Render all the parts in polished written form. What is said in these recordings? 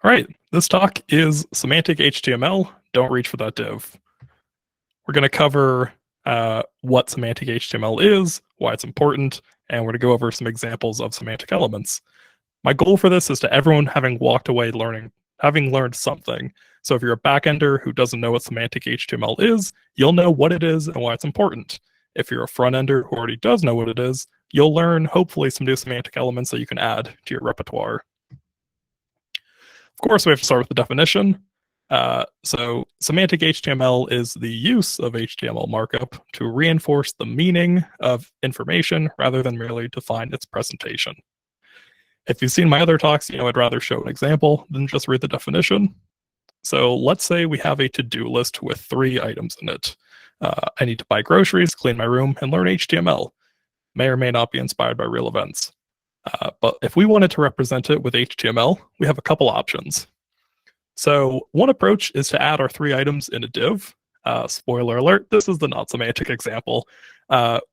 All right, this talk is semantic HTML. Don't reach for that div. We're going to cover what semantic HTML is, why it's important, and we're going to go over some examples of semantic elements. My goal for this is to everyone having walked away having learned something. So if you're a backender who doesn't know what semantic HTML is, you'll know what it is and why it's important. If you're a front-ender who already does know what it is, you'll learn hopefully some new semantic elements that you can add to your repertoire. Of course, we have to start with the definition. So semantic HTML is the use of HTML markup to reinforce the meaning of information rather than merely define its presentation. If you've seen my other talks, you know I'd rather show an example than just read the definition. So let's say we have a to-do list with 3 items in it. I need to buy groceries, clean my room, and learn HTML. May or may not be inspired by real events. But if we wanted to represent it with HTML, we have a couple options. So one approach is to add our 3 items in a div. Spoiler alert, this is the not semantic example.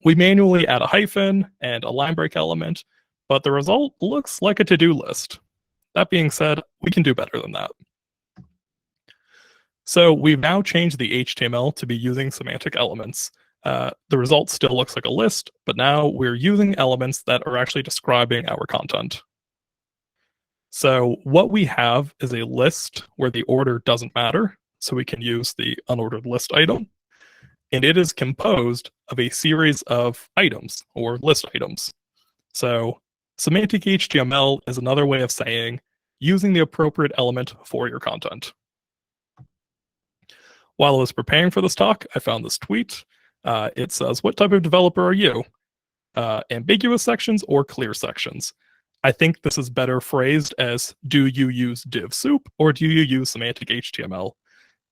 We manually add a hyphen and a line break element, but the result looks like a to-do list. That being said, we can do better than that. So we've now changed the HTML to be using semantic elements. The result still looks like a list, but now we're using elements that are actually describing our content. So what we have is a list where the order doesn't matter, so we can use the unordered list item, and it is composed of a series of items or list items. So semantic HTML is another way of saying using the appropriate element for your content. While I was preparing for this talk, I found this tweet. It says, "What type of developer are you? Ambiguous sections or clear sections?" I think this is better phrased as, do you use div soup or do you use semantic HTML?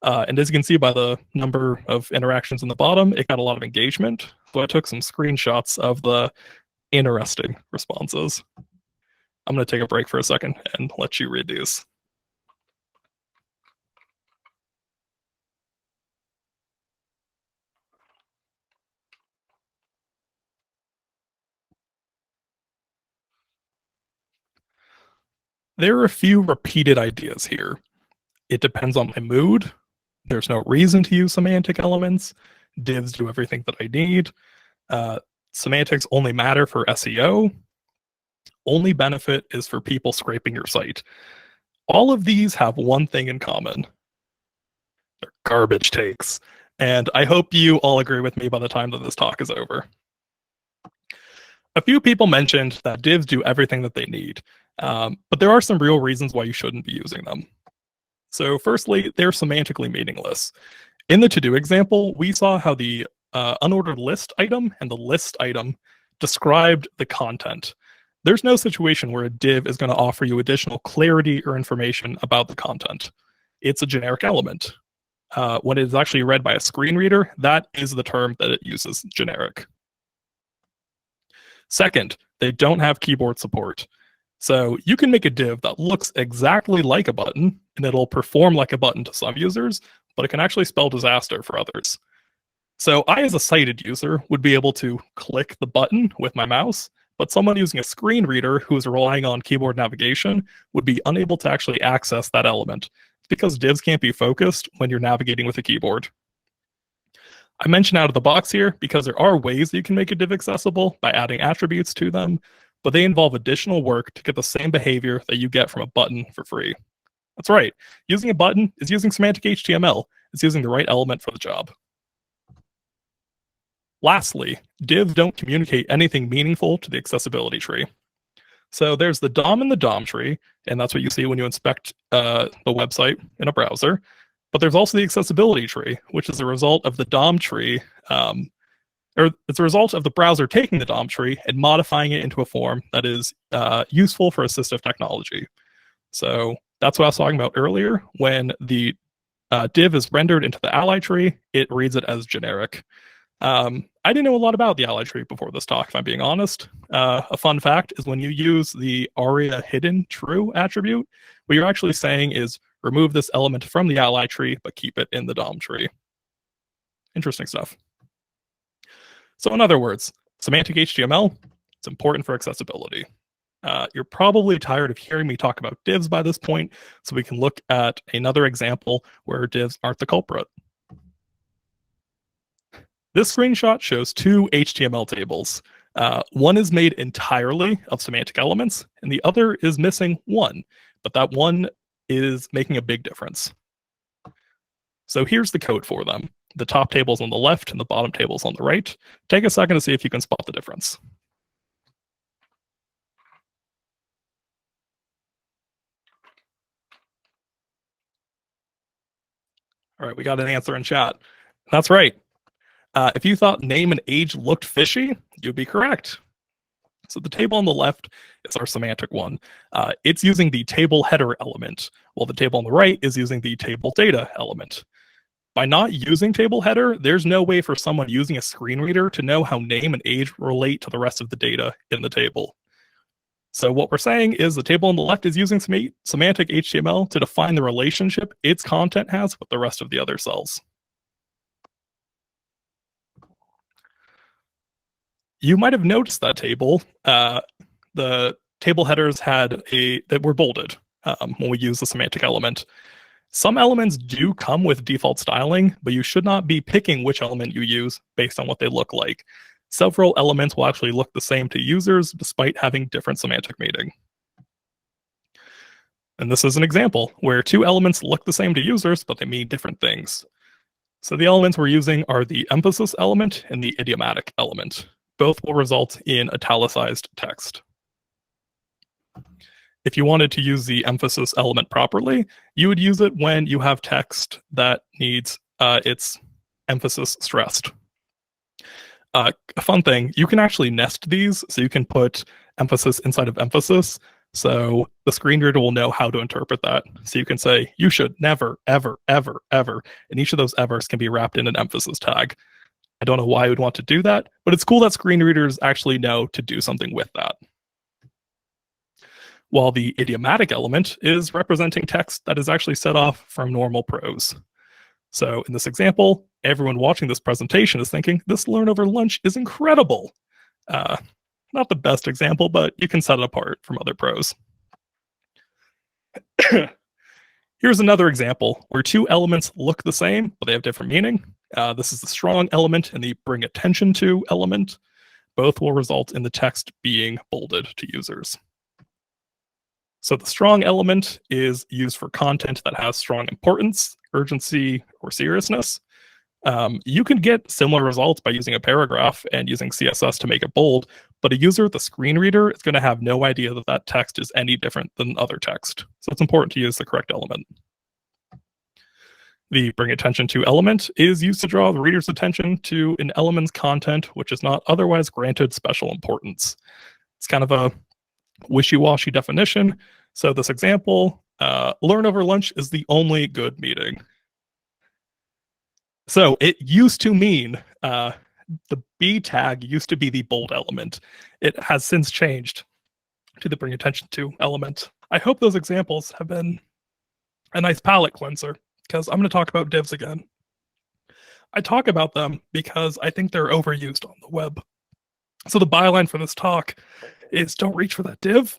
And as you can see by the number of interactions in the bottom, it got a lot of engagement. So I took some screenshots of the interesting responses. I'm going to take a break for a second and let you read these. There are a few repeated ideas here. It depends on my mood. There's no reason to use semantic elements. Divs do everything that I need. Semantics only matter for SEO. Only benefit is for people scraping your site. All of these have one thing in common. They're garbage takes. And I hope you all agree with me by the time that this talk is over. A few people mentioned that divs do everything that they need, but there are some real reasons why you shouldn't be using them. So firstly, they're semantically meaningless. In the to-do example, we saw how the unordered list item and the list item described the content. There's no situation where a div is going to offer you additional clarity or information about the content. It's a generic element. When it is actually read by a screen reader, that is the term that it uses, generic. Second, they don't have keyboard support. So you can make a div that looks exactly like a button, and it'll perform like a button to some users, but it can actually spell disaster for others. So I, as a sighted user, would be able to click the button with my mouse, but someone using a screen reader who is relying on keyboard navigation would be unable to actually access that element, because divs can't be focused when you're navigating with a keyboard. I mention out of the box here because there are ways that you can make a div accessible by adding attributes to them, but they involve additional work to get the same behavior that you get from a button for free. That's right, using a button is using semantic HTML. It's using the right element for the job. Lastly, divs don't communicate anything meaningful to the accessibility tree. So there's the DOM in the DOM tree, and that's what you see when you inspect the website in a browser. But there's also the accessibility tree, which is a result of the DOM tree, or it's a result of the browser taking the DOM tree and modifying it into a form that is useful for assistive technology. So that's what I was talking about earlier. When the div is rendered into the ally tree, it reads it as generic. I didn't know a lot about the ally tree before this talk, if I'm being honest. A fun fact is when you use the aria hidden true attribute, what you're actually saying is remove this element from the ally tree, but keep it in the DOM tree. Interesting stuff. So in other words, semantic HTML, it's important for accessibility. You're probably tired of hearing me talk about divs by this point, so we can look at another example where divs aren't the culprit. This screenshot shows two HTML tables. One is made entirely of semantic elements, and the other is missing one, but that one is making a big difference. So here's the code for them. The top table's on the left and the bottom table's on the right. Take a second to see if you can spot the difference. All right, we got an answer in chat. That's right. If you thought name and age looked fishy, you'd be correct. So the table on the left is our semantic one. It's using the table header element, while the table on the right is using the table data element. By not using table header, there's no way for someone using a screen reader to know how name and age relate to the rest of the data in the table. So what we're saying is the table on the left is using semantic HTML to define the relationship its content has with the rest of the other cells. You might have noticed that table. The table headers that were bolded when we use the semantic element. Some elements do come with default styling, but you should not be picking which element you use based on what they look like. Several elements will actually look the same to users despite having different semantic meaning. And this is an example where two elements look the same to users, but they mean different things. So the elements we're using are the emphasis element and the idiomatic element. Both will result in italicized text. If you wanted to use the emphasis element properly, you would use it when you have text that needs its emphasis stressed. A fun thing, you can actually nest these, so you can put emphasis inside of emphasis, so the screen reader will know how to interpret that. So you can say, you should never, ever, ever, ever, and each of those evers can be wrapped in an emphasis tag. I don't know why you would want to do that, but it's cool that screen readers actually know to do something with that. While the idiomatic element is representing text that is actually set off from normal prose. So in this example, everyone watching this presentation is thinking, this learn over lunch is incredible. Not the best example, but you can set it apart from other prose. Here's another example where two elements look the same, but they have different meaning. This is the strong element and the bring attention to element. Both will result in the text being bolded to users. So the strong element is used for content that has strong importance, urgency, or seriousness. You can get similar results by using a paragraph and using CSS to make it bold, but a user with a screen reader is going to have no idea that that text is any different than other text. So it's important to use the correct element. The bring attention to element is used to draw the reader's attention to an element's content, which is not otherwise granted special importance. It's kind of a wishy-washy definition. So this example, learn over lunch is the only good meeting. So it used to mean the B tag used to be the bold element. It has since changed to the bring attention to element. I hope those examples have been a nice palate cleanser, because I'm going to talk about divs again. I talk about them because I think they're overused on the web. So the byline for this talk is don't reach for that div.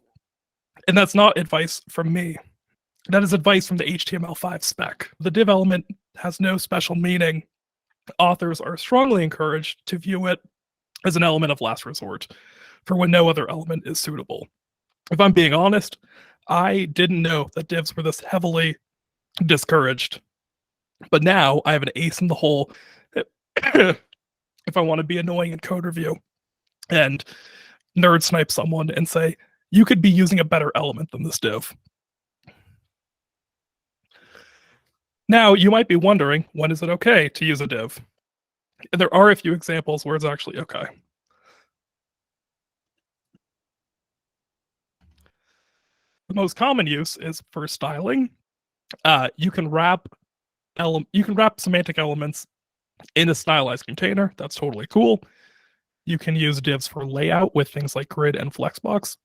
And that's not advice from me. That is advice from the HTML5 spec. The div element has no special meaning. Authors are strongly encouraged to view it as an element of last resort for when no other element is suitable. If I'm being honest, I didn't know that divs were this heavily discouraged. But now I have an ace in the hole if I want to be annoying in code review and nerd snipe someone and say, you could be using a better element than this div. Now, you might be wondering, when is it okay to use a div? And there are a few examples where it's actually okay. The most common use is for styling. You can wrap semantic elements in a stylized container. That's totally cool. You can use divs for layout with things like grid and flexbox.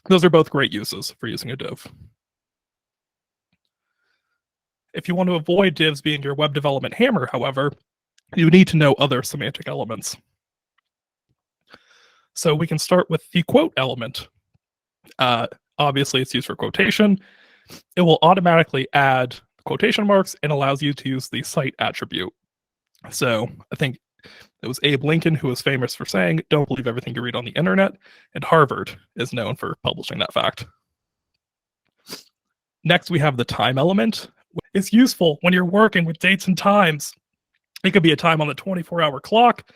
Those are both great uses for using a div. If you want to avoid divs being your web development hammer, however, you need to know other semantic elements. So we can start with the quote element. Obviously, it's used for quotation. It will automatically add quotation marks and allows you to use the cite attribute. So I think it was Abe Lincoln who was famous for saying, "Don't believe everything you read on the internet," and Harvard is known for publishing that fact. Next, we have the time element. It's useful when you're working with dates and times. It could be a time on the 24-hour clock,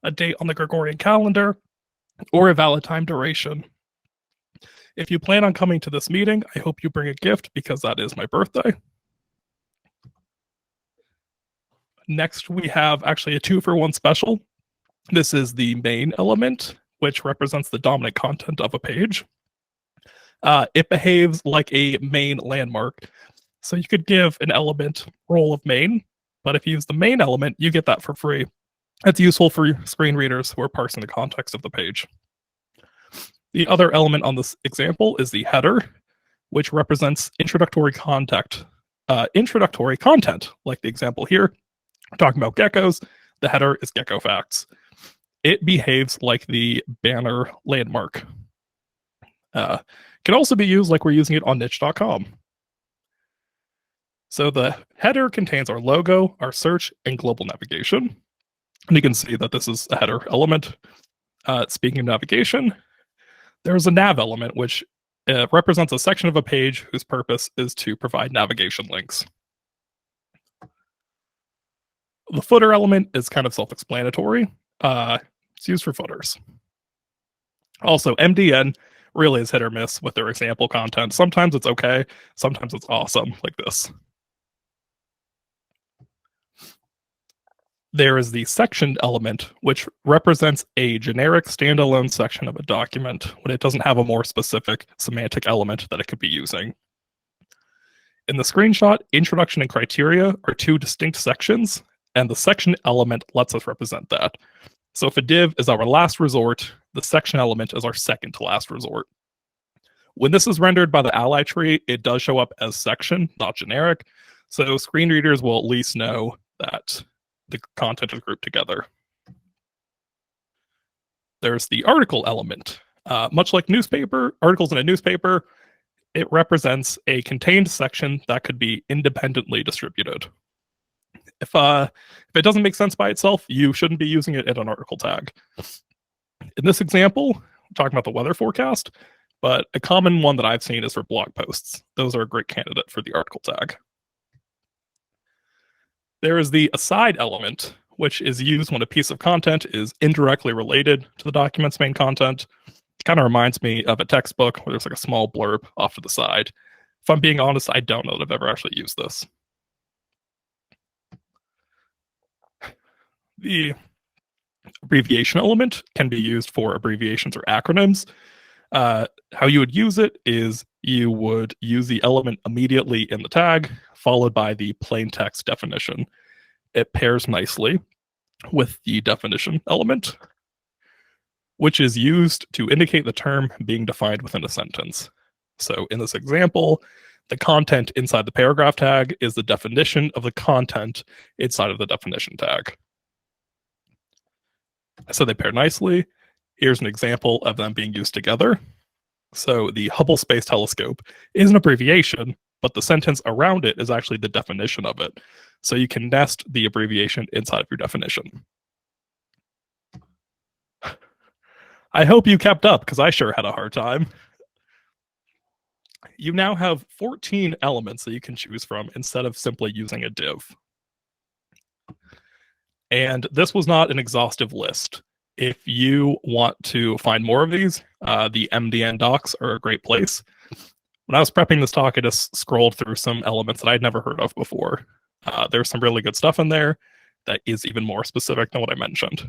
a date on the Gregorian calendar, or a valid time duration. If you plan on coming to this meeting, I hope you bring a gift because that is my birthday. Next, we have actually a 2-for-1 special. This is the main element, which represents the dominant content of a page. It behaves like a main landmark. So you could give an element role of main, but if you use the main element, you get that for free. It's useful for screen readers who are parsing the context of the page. The other element on this example is the header, which represents introductory content, like the example here. We're talking about geckos. The header is gecko facts. It behaves like the banner landmark. Can also be used like we're using it on niche.com. So the header contains our logo, our search, and global navigation. And you can see that this is a header element. Speaking of navigation, there's a nav element, which represents a section of a page whose purpose is to provide navigation links. The footer element is kind of self-explanatory. It's used for footers. Also, MDN really is hit or miss with their example content. Sometimes it's okay, sometimes it's awesome, like this. There is the section element, which represents a generic standalone section of a document when it doesn't have a more specific semantic element that it could be using. In the screenshot, introduction and criteria are 2 distinct sections, and the section element lets us represent that. So if a div is our last resort, the section element is our second to last resort. When this is rendered by the ally tree, it does show up as section, not generic. So screen readers will at least know that the content is grouped together. There's the article element. Much like articles in a newspaper, it represents a contained section that could be independently distributed. If it doesn't make sense by itself, you shouldn't be using it in an article tag. In this example, I'm talking about the weather forecast, but a common one that I've seen is for blog posts. Those are a great candidate for the article tag. There is the aside element, which is used when a piece of content is indirectly related to the document's main content. It kind of reminds me of a textbook where there's like a small blurb off to the side. If I'm being honest, I don't know that I've ever actually used this. The abbreviation element can be used for abbreviations or acronyms. How you would use it is you would use the element immediately in the tag, followed by the plain text definition. It pairs nicely with the definition element, which is used to indicate the term being defined within a sentence. So in this example, the content inside the paragraph tag is the definition of the content inside of the definition tag. So they pair nicely. Here's an example of them being used together. So the Hubble Space Telescope is an abbreviation, but the sentence around it is actually the definition of it. So you can nest the abbreviation inside of your definition. I hope you kept up, because I sure had a hard time. You now have 14 elements that you can choose from instead of simply using a div. And this was not an exhaustive list. If you want to find more of these, the MDN docs are a great place. When I was prepping this talk, I just scrolled through some elements that I'd never heard of before. There's some really good stuff in there that is even more specific than what I mentioned.